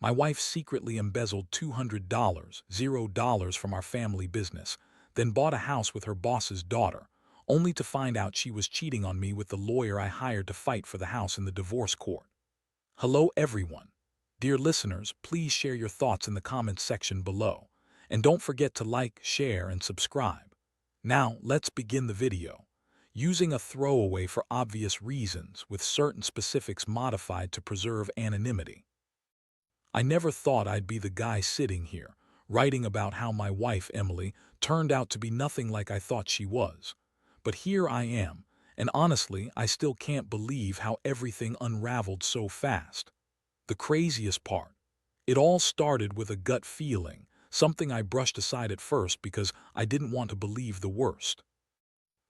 My wife secretly embezzled $200, $0 from our family business, then bought a house with her boss's daughter, only to find out she was cheating on me with the lawyer I hired to fight for the house in the divorce court. Hello everyone. Dear listeners, please share your thoughts in the comments section below. And don't forget to like, share, and subscribe. Now, let's begin the video. Using a throwaway for obvious reasons, with certain specifics modified to preserve anonymity. I never thought I'd be the guy sitting here, writing about how my wife, Emily, turned out to be nothing like I thought she was. But here I am, and honestly, I still can't believe how everything unraveled so fast. The craziest part, it all started with a gut feeling, something I brushed aside at first because I didn't want to believe the worst.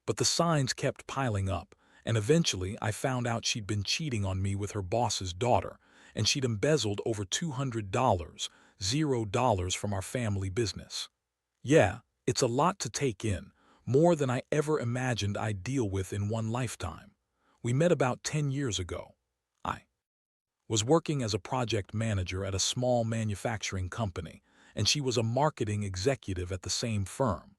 But the signs kept piling up, and eventually I found out she'd been cheating on me with her boss's daughter, and she'd embezzled over $200, $0 from our family business. Yeah, it's a lot to take in, more than I ever imagined I'd deal with in one lifetime. We met about 10 years ago. I was working as a project manager at a small manufacturing company, and she was a marketing executive at the same firm.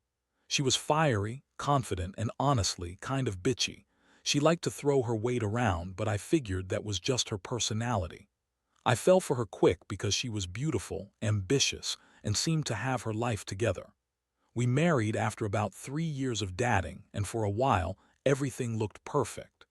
She was fiery, confident, and honestly kind of bitchy. She liked to throw her weight around, but I figured that was just her personality. I fell for her quick because she was beautiful, ambitious, and seemed to have her life together. We married after about 3 years of dating, and for a while, everything looked perfect.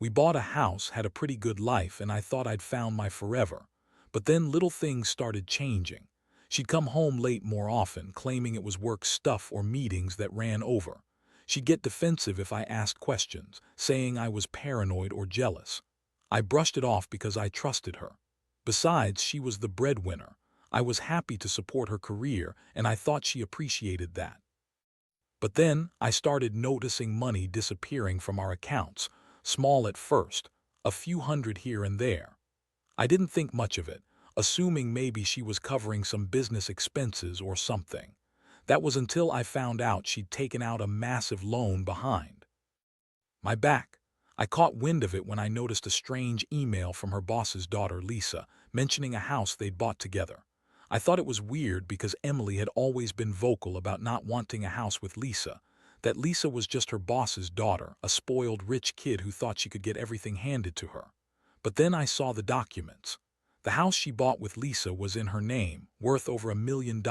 We bought a house, had a pretty good life, and I thought I'd found my forever. But then little things started changing. She'd come home late more often, claiming it was work stuff or meetings that ran over. She'd get defensive if I asked questions, saying I was paranoid or jealous. I brushed it off because I trusted her. Besides, she was the breadwinner. I was happy to support her career, and I thought she appreciated that. But then I started noticing money disappearing from our accounts, small at first, a few hundred here and there. I didn't think much of it, assuming maybe she was covering some business expenses or something. That was until I found out she'd taken out a massive loan behind my back. I caught wind of it when I noticed a strange email from her boss's daughter, Lisa, mentioning a house they'd bought together. I thought it was weird because Emily had always been vocal about not wanting a house with Lisa, that Lisa was just her boss's daughter, a spoiled rich kid who thought she could get everything handed to her. But then I saw the documents. The house she bought with Lisa was in her name, worth over $1 million.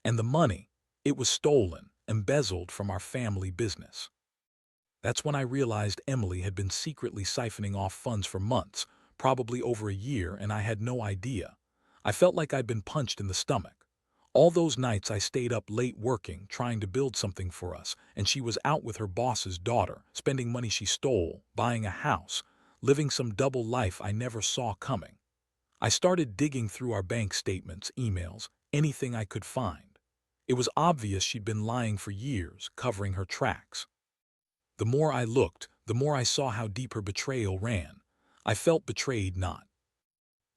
And the money, it was stolen, embezzled from our family business. That's when I realized Emily had been secretly siphoning off funds for months, probably over a year, and I had no idea. I felt like I'd been punched in the stomach. All those nights I stayed up late working, trying to build something for us, and she was out with her boss's daughter, spending money she stole, buying a house, living some double life I never saw coming. I started digging through our bank statements, emails, anything I could find. It was obvious she'd been lying for years, covering her tracks. The more I looked, the more I saw how deep her betrayal ran. I felt betrayed not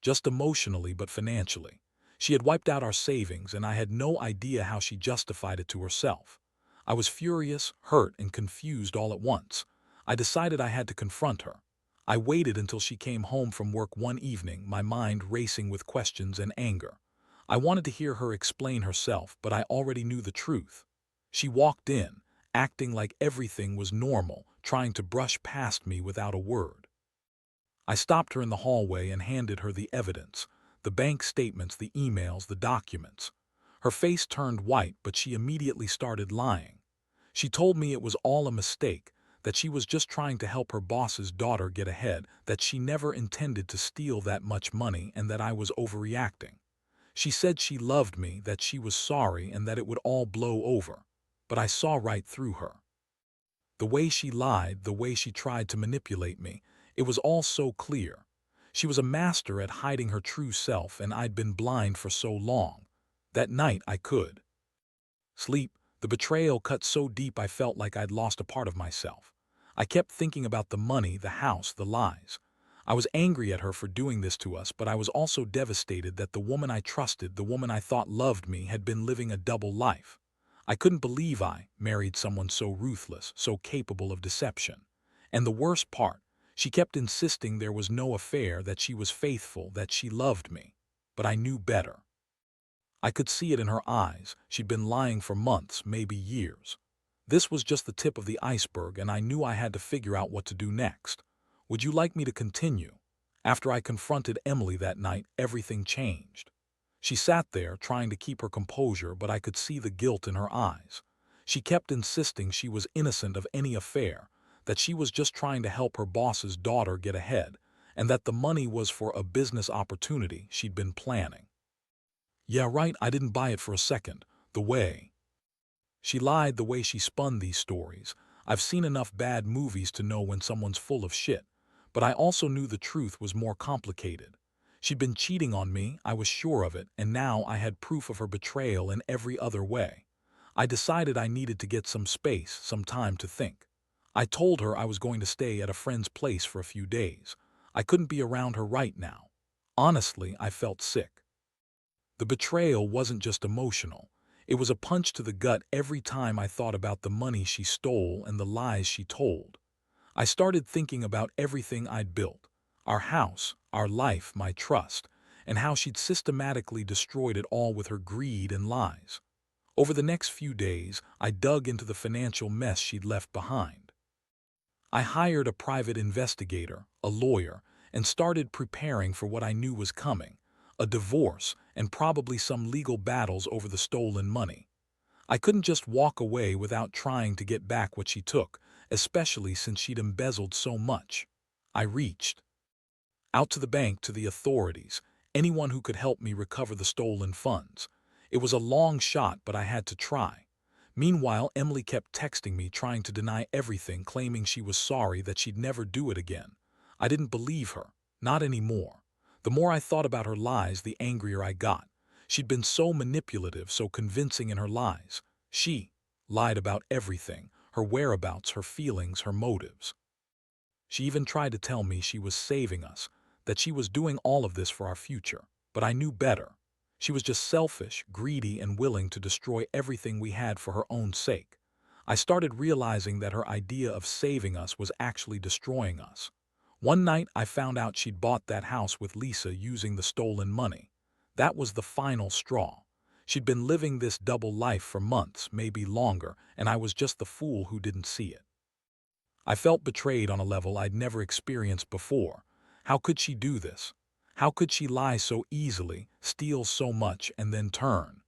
just emotionally but financially. She had wiped out our savings, and I had no idea how she justified it to herself. I was furious, hurt, and confused all at once. I decided I had to confront her. I waited until she came home from work one evening, my mind racing with questions and anger. I wanted to hear her explain herself, but I already knew the truth. She walked in, acting like everything was normal, trying to brush past me without a word. I stopped her in the hallway and handed her the evidence, the bank statements, the emails, the documents. Her face turned white, but she immediately started lying. She told me it was all a mistake, that she was just trying to help her boss's daughter get ahead, that she never intended to steal that much money, and that I was overreacting. She said she loved me, that she was sorry, and that it would all blow over. But I saw right through her. The way she lied, the way she tried to manipulate me, it was all so clear. She was a master at hiding her true self, and I'd been blind for so long. That night I could sleep. The betrayal cut so deep I felt like I'd lost a part of myself. I kept thinking about the money, the house, the lies. I was angry at her for doing this to us, but I was also devastated that the woman I trusted, the woman I thought loved me, had been living a double life. I couldn't believe I married someone so ruthless, so capable of deception. And the worst part, she kept insisting there was no affair, that she was faithful, that she loved me. but I knew better. I could see it in her eyes. She'd been lying for months, maybe years. This was just the tip of the iceberg, and I knew I had to figure out what to do next. Would you like me to continue? After I confronted Emily that night, everything changed. She sat there, trying to keep her composure, but I could see the guilt in her eyes. She kept insisting she was innocent of any affair, that she was just trying to help her boss's daughter get ahead, and that the money was for a business opportunity she'd been planning. Yeah, right, I didn't buy it for a second. The way she lied, the way she spun these stories. I've seen enough bad movies to know when someone's full of shit. But I also knew the truth was more complicated. She'd been cheating on me, I was sure of it, and now I had proof of her betrayal in every other way. I decided I needed to get some space, some time to think. I told her I was going to stay at a friend's place for a few days. I couldn't be around her right now. Honestly, I felt sick. The betrayal wasn't just emotional. It was a punch to the gut every time I thought about the money she stole and the lies she told. I started thinking about everything I'd built, our house, our life, my trust, and how she'd systematically destroyed it all with her greed and lies. Over the next few days, I dug into the financial mess she'd left behind. I hired a private investigator, a lawyer, and started preparing for what I knew was coming, a divorce and probably some legal battles over the stolen money. I couldn't just walk away without trying to get back what she took, especially since she'd embezzled so much. I reached out to the bank, to the authorities, anyone who could help me recover the stolen funds. It was a long shot, but I had to try. Meanwhile, Emily kept texting me, trying to deny everything, claiming she was sorry, that she'd never do it again. I didn't believe her, not anymore. The more I thought about her lies, the angrier I got. She'd been so manipulative, so convincing in her lies. She lied about everything, her whereabouts, her feelings, her motives. She even tried to tell me she was saving us, that she was doing all of this for our future. But I knew better. She was just selfish, greedy, and willing to destroy everything we had for her own sake. I started realizing that her idea of saving us was actually destroying us. One night, I found out she'd bought that house with Lisa using the stolen money. That was the final straw. She'd been living this double life for months, maybe longer, and I was just the fool who didn't see it. I felt betrayed on a level I'd never experienced before. How could she do this? How could she lie so easily, steal so much, and then turn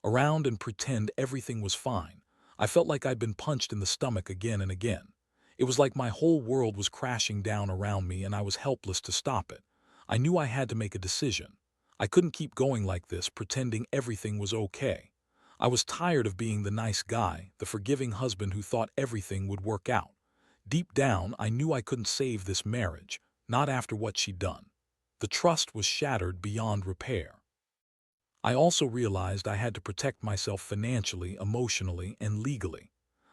around and pretend everything was fine? I felt like I'd been punched in the stomach again and again. It was like my whole world was crashing down around me and I was helpless to stop it. I knew I had to make a decision. I couldn't keep going like this, pretending everything was okay. I was tired of being the nice guy, the forgiving husband who thought everything would work out. Deep down, I knew I couldn't save this marriage, not after what she'd done. The trust was shattered beyond repair. I also realized I had to protect myself financially, emotionally, and legally.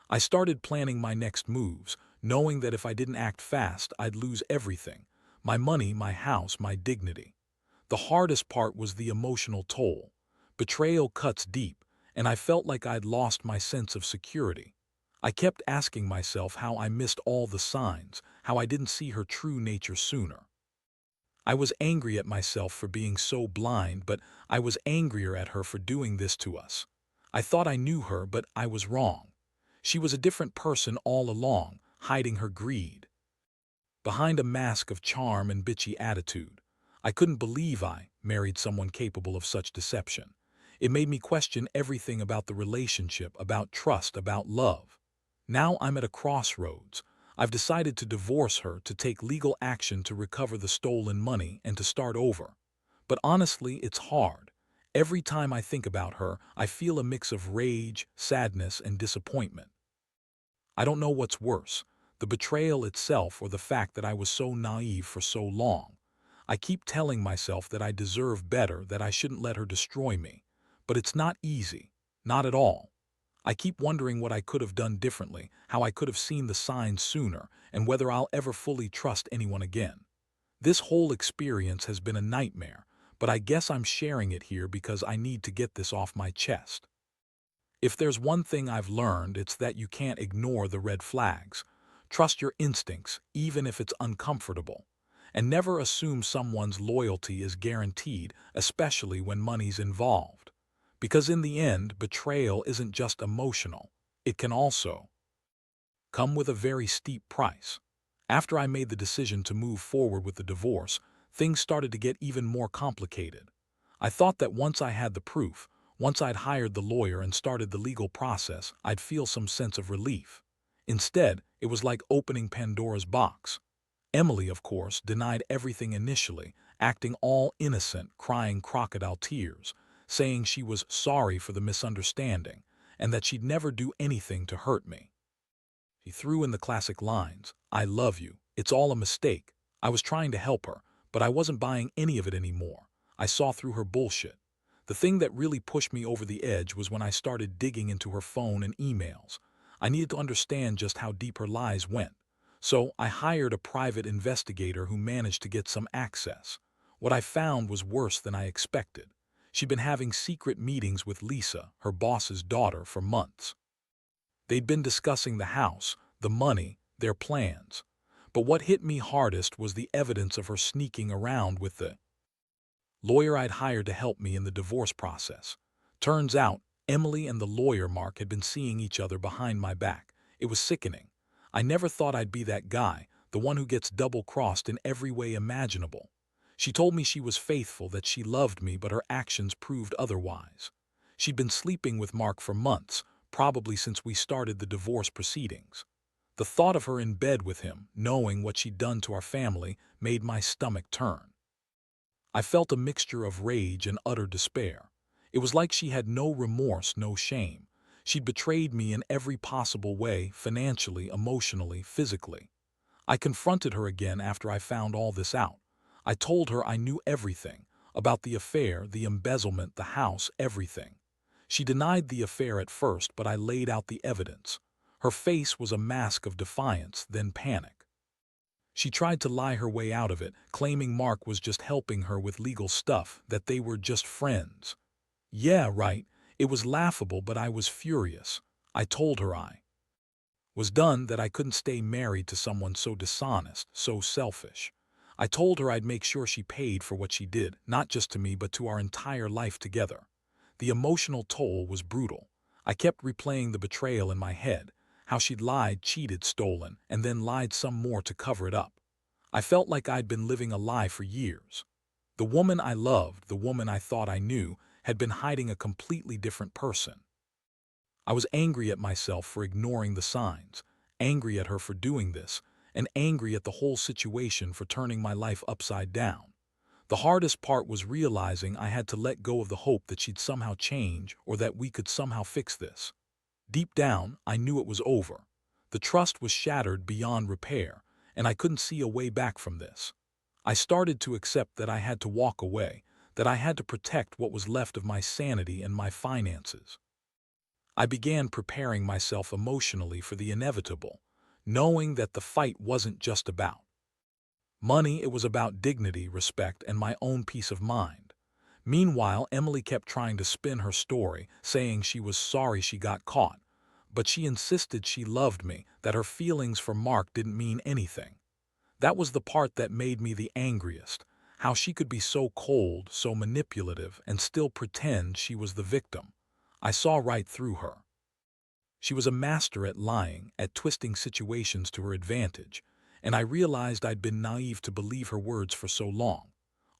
I started planning my next moves, knowing that if I didn't act fast, I'd lose everything: my money, my house, my dignity. The hardest part was the emotional toll. Betrayal cuts deep, and I felt like I'd lost my sense of security. I kept asking myself how I missed all the signs, how I didn't see her true nature sooner. I was angry at myself for being so blind, but I was angrier at her for doing this to us. I thought I knew her, but I was wrong. She was a different person all along, hiding her greed behind a mask of charm and bitchy attitude. I couldn't believe I married someone capable of such deception. It made me question everything about the relationship, about trust, about love. Now I'm at a crossroads. I've decided to divorce her, to take legal action to recover the stolen money, and to start over. But honestly, it's hard. Every time I think about her, I feel a mix of rage, sadness, and disappointment. I don't know what's worse, the betrayal itself or the fact that I was so naive for so long. I keep telling myself that I deserve better, that I shouldn't let her destroy me. But it's not easy. Not at all. I keep wondering what I could have done differently, how I could have seen the signs sooner, and whether I'll ever fully trust anyone again. This whole experience has been a nightmare, but I guess I'm sharing it here because I need to get this off my chest. If there's one thing I've learned, it's that you can't ignore the red flags. Trust your instincts, even if it's uncomfortable. And never assume someone's loyalty is guaranteed, especially when money's involved. Because in the end, betrayal isn't just emotional. It can also come with a very steep price. After I made the decision to move forward with the divorce, things started to get even more complicated. I thought that once I had the proof, once I'd hired the lawyer and started the legal process, I'd feel some sense of relief. Instead, it was like opening Pandora's box. Emily, of course, denied everything initially, acting all innocent, crying crocodile tears, saying she was sorry for the misunderstanding and that she'd never do anything to hurt me. She threw in the classic lines, "I love you. It's all a mistake." I was trying to help her, but I wasn't buying any of it anymore. I saw through her bullshit. The thing that really pushed me over the edge was when I started digging into her phone and emails. I needed to understand just how deep her lies went. So I hired a private investigator who managed to get some access. What I found was worse than I expected. She'd been having secret meetings with Lisa, her boss's daughter, for months. They'd been discussing the house, the money, their plans. But what hit me hardest was the evidence of her sneaking around with the lawyer I'd hired to help me in the divorce process. Turns out, Emily and the lawyer Mark had been seeing each other behind my back. It was sickening. I never thought I'd be that guy, the one who gets double-crossed in every way imaginable. She told me she was faithful, that she loved me, but her actions proved otherwise. She'd been sleeping with Mark for months, probably since we started the divorce proceedings. The thought of her in bed with him, knowing what she'd done to our family, made my stomach turn. I felt a mixture of rage and utter despair. It was like she had no remorse, no shame. She'd betrayed me in every possible way, financially, emotionally, physically. I confronted her again after I found all this out. I told her I knew everything, about the affair, the embezzlement, the house, everything. She denied the affair at first, but I laid out the evidence. Her face was a mask of defiance, then panic. She tried to lie her way out of it, claiming Mark was just helping her with legal stuff, that they were just friends. Yeah, right. It was laughable, but I was furious. I told her I was done, that I couldn't stay married to someone so dishonest, so selfish. I told her I'd make sure she paid for what she did, not just to me but to our entire life together. The emotional toll was brutal. I kept replaying the betrayal in my head, how she'd lied, cheated, stolen, and then lied some more to cover it up. I felt like I'd been living a lie for years. The woman I loved, the woman I thought I knew, had been hiding a completely different person. I was angry at myself for ignoring the signs, angry at her for doing this, and angry at the whole situation for turning my life upside down. The hardest part was realizing I had to let go of the hope that she'd somehow change or that we could somehow fix this. Deep down, I knew it was over. The trust was shattered beyond repair, and I couldn't see a way back from this. I started to accept that I had to walk away, that I had to protect what was left of my sanity and my finances. I began preparing myself emotionally for the inevitable, knowing that the fight wasn't just about money, it was about dignity, respect, and my own peace of mind. Meanwhile, Emily kept trying to spin her story, saying she was sorry she got caught, but she insisted she loved me, that her feelings for Mark didn't mean anything. That was the part that made me the angriest, how she could be so cold, so manipulative, and still pretend she was the victim. I saw right through her. She was a master at lying, at twisting situations to her advantage, and I realized I'd been naive to believe her words for so long.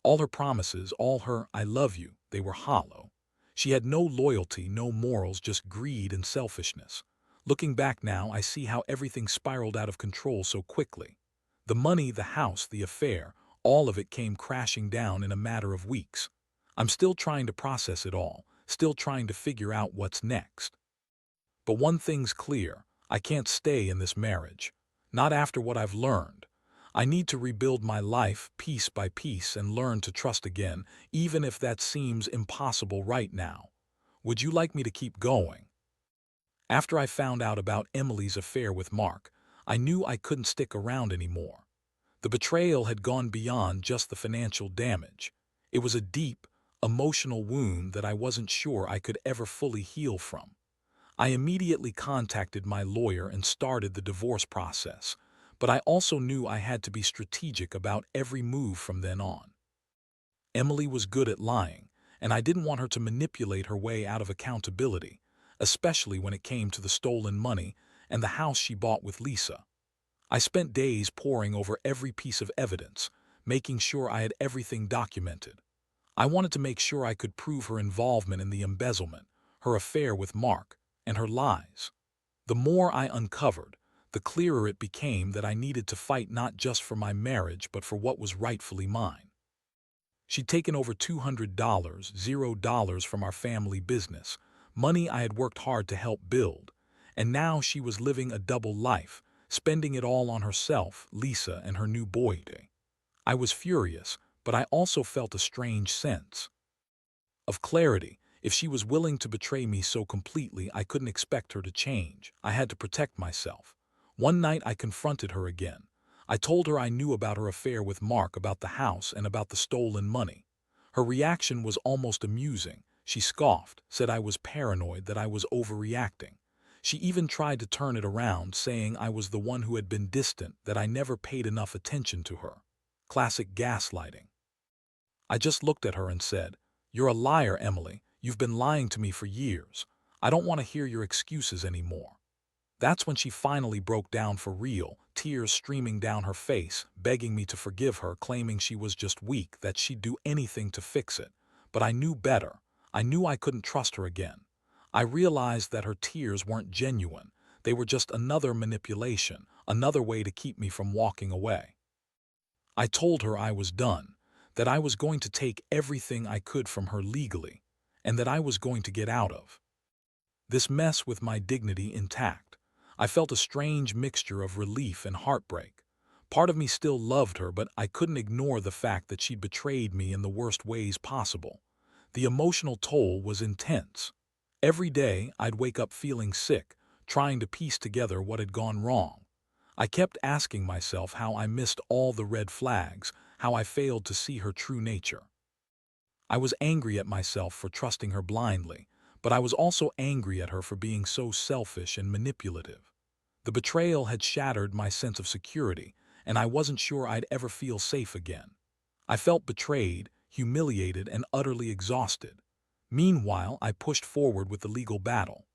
All her promises, all her "I love you," they were hollow. She had no loyalty, no morals, just greed and selfishness. Looking back now, I see how everything spiraled out of control so quickly. The money, the house, the affair, all of it came crashing down in a matter of weeks. I'm still trying to process it all, still trying to figure out what's next. But one thing's clear, I can't stay in this marriage. Not after what I've learned. I need to rebuild my life piece by piece and learn to trust again, even if that seems impossible right now. Would you like me to keep going? After I found out about Emily's affair with Mark, I knew I couldn't stick around anymore. The betrayal had gone beyond just the financial damage. It was a deep, emotional wound that I wasn't sure I could ever fully heal from. I immediately contacted my lawyer and started the divorce process, but I also knew I had to be strategic about every move from then on. Emily was good at lying, and I didn't want her to manipulate her way out of accountability, especially when it came to the stolen money and the house she bought with Lisa. I spent days poring over every piece of evidence, making sure I had everything documented. I wanted to make sure I could prove her involvement in the embezzlement, her affair with Mark, and her lies. The more I uncovered, the clearer it became that I needed to fight not just for my marriage but for what was rightfully mine. She'd taken over $200, $0 from our family business, money I had worked hard to help build, and now she was living a double life, spending it all on herself, Lisa, and her new boy. I was furious, but I also felt a strange sense of clarity. If she was willing to betray me so completely, I couldn't expect her to change. I had to protect myself. One night I confronted her again. I told her I knew about her affair with Mark, about the house, and about the stolen money. Her reaction was almost amusing. She scoffed, said I was paranoid, that I was overreacting. She even tried to turn it around, saying I was the one who had been distant, that I never paid enough attention to her. Classic gaslighting. I just looked at her and said, "You're a liar, Emily. You've been lying to me for years. I don't want to hear your excuses anymore." That's when she finally broke down for real, tears streaming down her face, begging me to forgive her, claiming she was just weak, that she'd do anything to fix it. But I knew better. I knew I couldn't trust her again. I realized that her tears weren't genuine. They were just another manipulation, another way to keep me from walking away. I told her I was done, that I was going to take everything I could from her legally, and that I was going to get out of this mess with my dignity intact. I felt a strange mixture of relief and heartbreak. Part of me still loved her, but I couldn't ignore the fact that she'd betrayed me in the worst ways possible. The emotional toll was intense. Every day, I'd wake up feeling sick, trying to piece together what had gone wrong. I kept asking myself how I missed all the red flags, how I failed to see her true nature. I was angry at myself for trusting her blindly, but I was also angry at her for being so selfish and manipulative. The betrayal had shattered my sense of security, and I wasn't sure I'd ever feel safe again. I felt betrayed, humiliated, and utterly exhausted. Meanwhile, I pushed forward with the legal battle.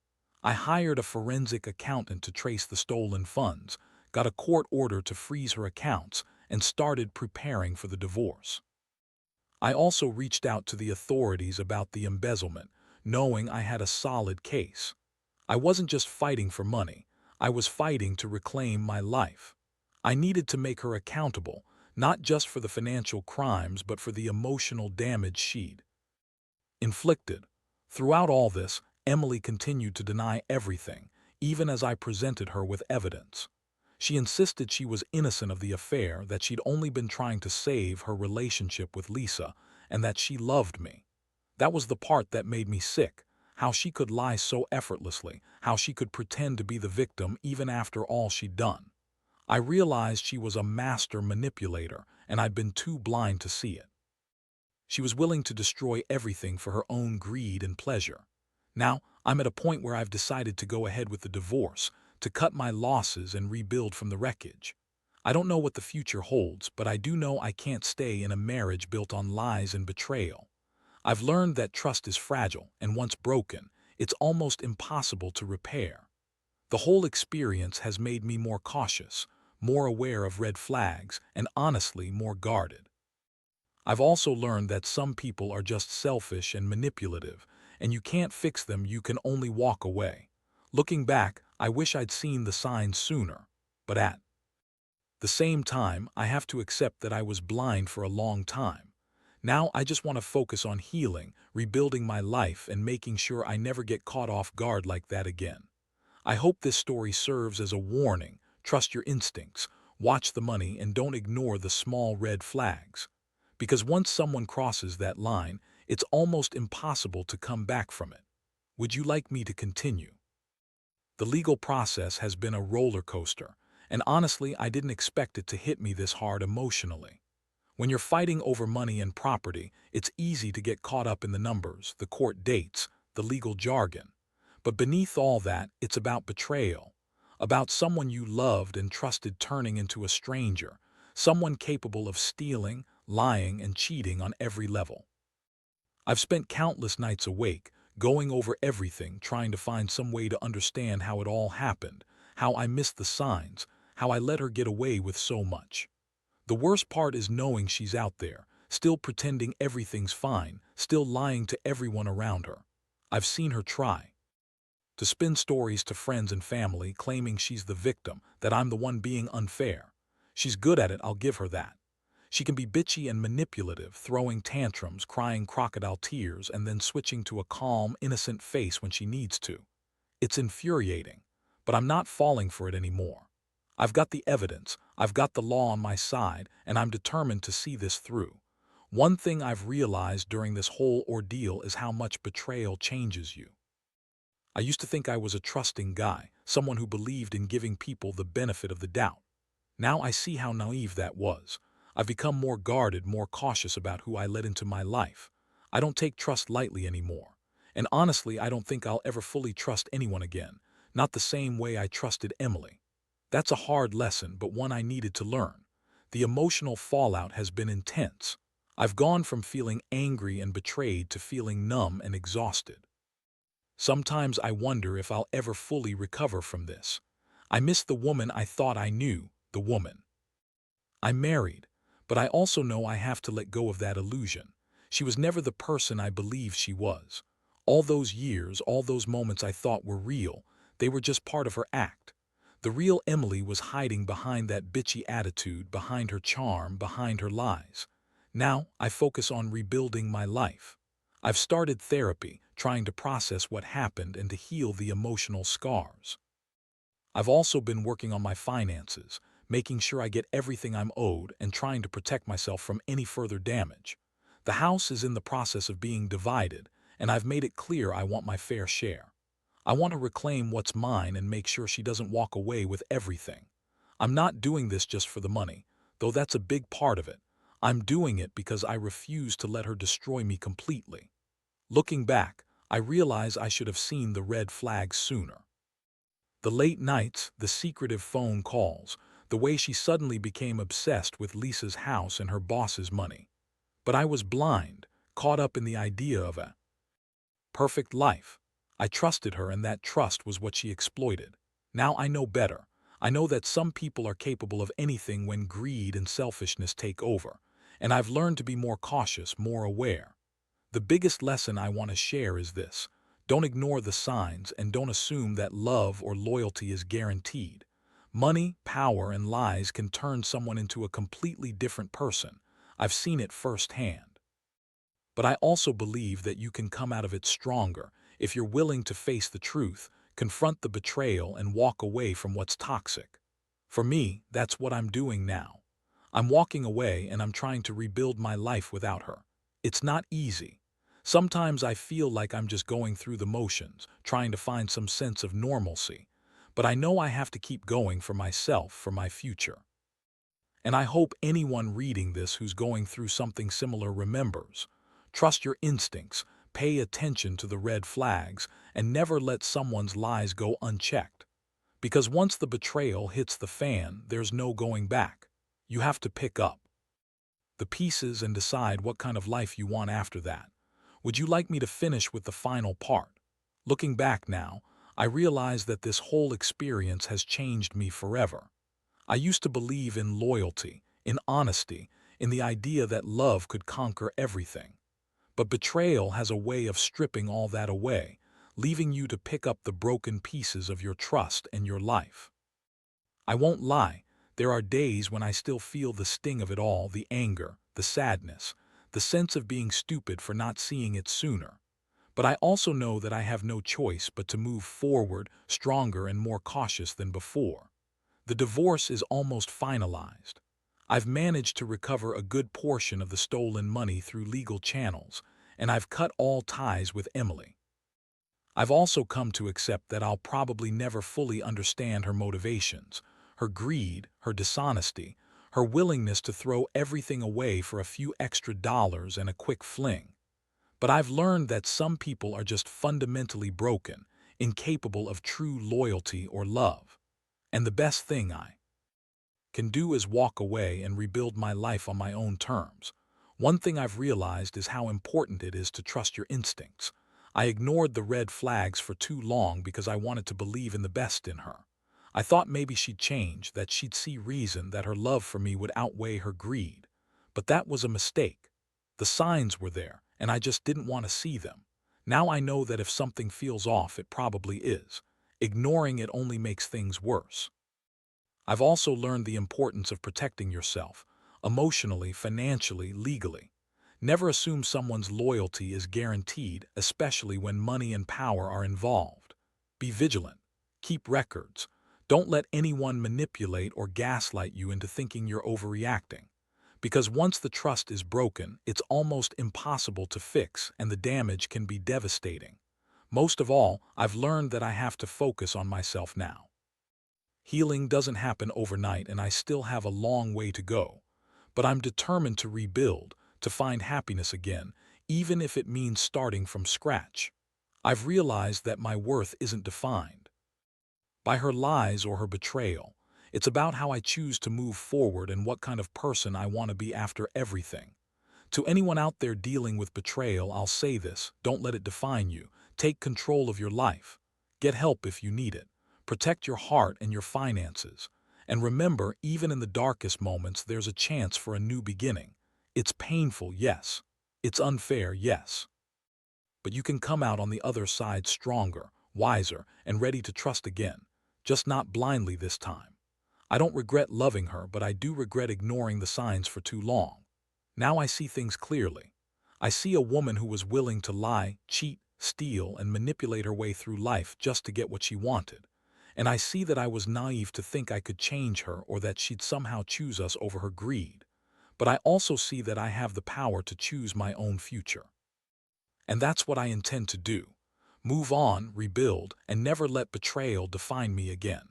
I hired a forensic accountant to trace the stolen funds, got a court order to freeze her accounts, and started preparing for the divorce. I also reached out to the authorities about the embezzlement, knowing I had a solid case. I wasn't just fighting for money, I was fighting to reclaim my life. I needed to make her accountable, not just for the financial crimes but for the emotional damage she'd inflicted. Throughout all this, Emily continued to deny everything, even as I presented her with evidence. She insisted she was innocent of the affair, that she'd only been trying to save her relationship with Lisa, and that she loved me. That was the part that made me sick, how she could lie so effortlessly, how she could pretend to be the victim even after all she'd done. I realized she was a master manipulator, and I'd been too blind to see it. She was willing to destroy everything for her own greed and pleasure. Now, I'm at a point where I've decided to go ahead with the divorce, to cut my losses and rebuild from the wreckage. I don't know what the future holds, but I do know I can't stay in a marriage built on lies and betrayal. I've learned that trust is fragile, and once broken, it's almost impossible to repair. The whole experience has made me more cautious, more aware of red flags, and honestly more guarded. I've also learned that some people are just selfish and manipulative, and you can't fix them, you can only walk away. Looking back, I wish I'd seen the signs sooner, but at the same time, I have to accept that I was blind for a long time. Now I just want to focus on healing, rebuilding my life, and making sure I never get caught off guard like that again. I hope this story serves as a warning. Trust your instincts, watch the money, and don't ignore the small red flags. Because once someone crosses that line, it's almost impossible to come back from it. Would you like me to continue? The legal process has been a roller coaster, and honestly, I didn't expect it to hit me this hard emotionally. When you're fighting over money and property, it's easy to get caught up in the numbers, the court dates, the legal jargon. But beneath all that, it's about betrayal. about someone you loved and trusted turning into a stranger, someone capable of stealing, lying, and cheating on every level. I've spent countless nights awake, going over everything, trying to find some way to understand how it all happened, how I missed the signs, how I let her get away with so much. The worst part is knowing she's out there, still pretending everything's fine, still lying to everyone around her. I've seen her try to spin stories to friends and family, claiming she's the victim, that I'm the one being unfair. She's good at it, I'll give her that. She can be bitchy and manipulative, throwing tantrums, crying crocodile tears, and then switching to a calm, innocent face when she needs to. It's infuriating, but I'm not falling for it anymore. I've got the evidence, I've got the law on my side, and I'm determined to see this through. One thing I've realized during this whole ordeal is how much betrayal changes you. I used to think I was a trusting guy, someone who believed in giving people the benefit of the doubt. Now I see how naive that was. I've become more guarded, more cautious about who I let into my life. I don't take trust lightly anymore. And honestly, I don't think I'll ever fully trust anyone again, not the same way I trusted Emily. That's a hard lesson, but one I needed to learn. The emotional fallout has been intense. I've gone from feeling angry and betrayed to feeling numb and exhausted. Sometimes I wonder if I'll ever fully recover from this. I miss the woman I thought I knew, the woman I'm married, but I also know I have to let go of that illusion. She was never the person I believed she was. All those years, all those moments I thought were real, they were just part of her act. The real Emily was hiding behind that bitchy attitude, behind her charm, behind her lies. Now I focus on rebuilding my life. I've started therapy, trying to process what happened and to heal the emotional scars. I've also been working on my finances, making sure I get everything I'm owed and trying to protect myself from any further damage. The house is in the process of being divided, and I've made it clear I want my fair share. I want to reclaim what's mine and make sure she doesn't walk away with everything. I'm not doing this just for the money, though that's a big part of it. I'm doing it because I refuse to let her destroy me completely. Looking back, I realize I should have seen the red flags sooner. The late nights, the secretive phone calls, the way she suddenly became obsessed with Lisa's house and her boss's money. But I was blind, caught up in the idea of a perfect life. I trusted her, and that trust was what she exploited. Now I know better. I know that some people are capable of anything when greed and selfishness take over, and I've learned to be more cautious, more aware. The biggest lesson I want to share is this: don't ignore the signs and don't assume that love or loyalty is guaranteed. Money, power, and lies can turn someone into a completely different person. I've seen it firsthand. But I also believe that you can come out of it stronger if you're willing to face the truth, confront the betrayal, and walk away from what's toxic. For me, that's what I'm doing now. I'm walking away and I'm trying to rebuild my life without her. It's not easy. Sometimes I feel like I'm just going through the motions, trying to find some sense of normalcy. But I know I have to keep going for myself, for my future. And I hope anyone reading this who's going through something similar remembers: trust your instincts, pay attention to the red flags, and never let someone's lies go unchecked. Because once the betrayal hits the fan, there's no going back. You have to pick up the pieces and decide what kind of life you want after that. Would you like me to finish with the final part? Looking back now, I realize that this whole experience has changed me forever. I used to believe in loyalty, in honesty, in the idea that love could conquer everything. But betrayal has a way of stripping all that away, leaving you to pick up the broken pieces of your trust and your life. I won't lie, there are days when I still feel the sting of it all, the anger, the sadness, the sense of being stupid for not seeing it sooner. But I also know that I have no choice but to move forward, stronger and more cautious than before. The divorce is almost finalized. I've managed to recover a good portion of the stolen money through legal channels, and I've cut all ties with Emily. I've also come to accept that I'll probably never fully understand her motivations, her greed, her dishonesty, her willingness to throw everything away for a few extra dollars and a quick fling. But I've learned that some people are just fundamentally broken, incapable of true loyalty or love. And the best thing I can do is walk away and rebuild my life on my own terms. One thing I've realized is how important it is to trust your instincts. I ignored the red flags for too long because I wanted to believe in the best in her. I thought maybe she'd change, that she'd see reason, that her love for me would outweigh her greed. But that was a mistake. The signs were there, and I just didn't want to see them. Now I know that if something feels off, it probably is. Ignoring it only makes things worse. I've also learned the importance of protecting yourself, emotionally, financially, legally. Never assume someone's loyalty is guaranteed, especially when money and power are involved. Be vigilant. Keep records. Don't let anyone manipulate or gaslight you into thinking you're overreacting. Because once the trust is broken, it's almost impossible to fix, and the damage can be devastating. Most of all, I've learned that I have to focus on myself now. Healing doesn't happen overnight, and I still have a long way to go. But I'm determined to rebuild, to find happiness again, even if it means starting from scratch. I've realized that my worth isn't defined by her lies or her betrayal. It's about how I choose to move forward and what kind of person I want to be after everything. To anyone out there dealing with betrayal, I'll say this: don't let it define you. Take control of your life. Get help if you need it. Protect your heart and your finances. And remember, even in the darkest moments, there's a chance for a new beginning. It's painful, yes. It's unfair, yes. But you can come out on the other side stronger, wiser, and ready to trust again. Just not blindly this time. I don't regret loving her, but I do regret ignoring the signs for too long. Now I see things clearly. I see a woman who was willing to lie, cheat, steal, and manipulate her way through life just to get what she wanted. And I see that I was naive to think I could change her or that she'd somehow choose us over her greed. But I also see that I have the power to choose my own future. And that's what I intend to do. Move on, rebuild, and never let betrayal define me again.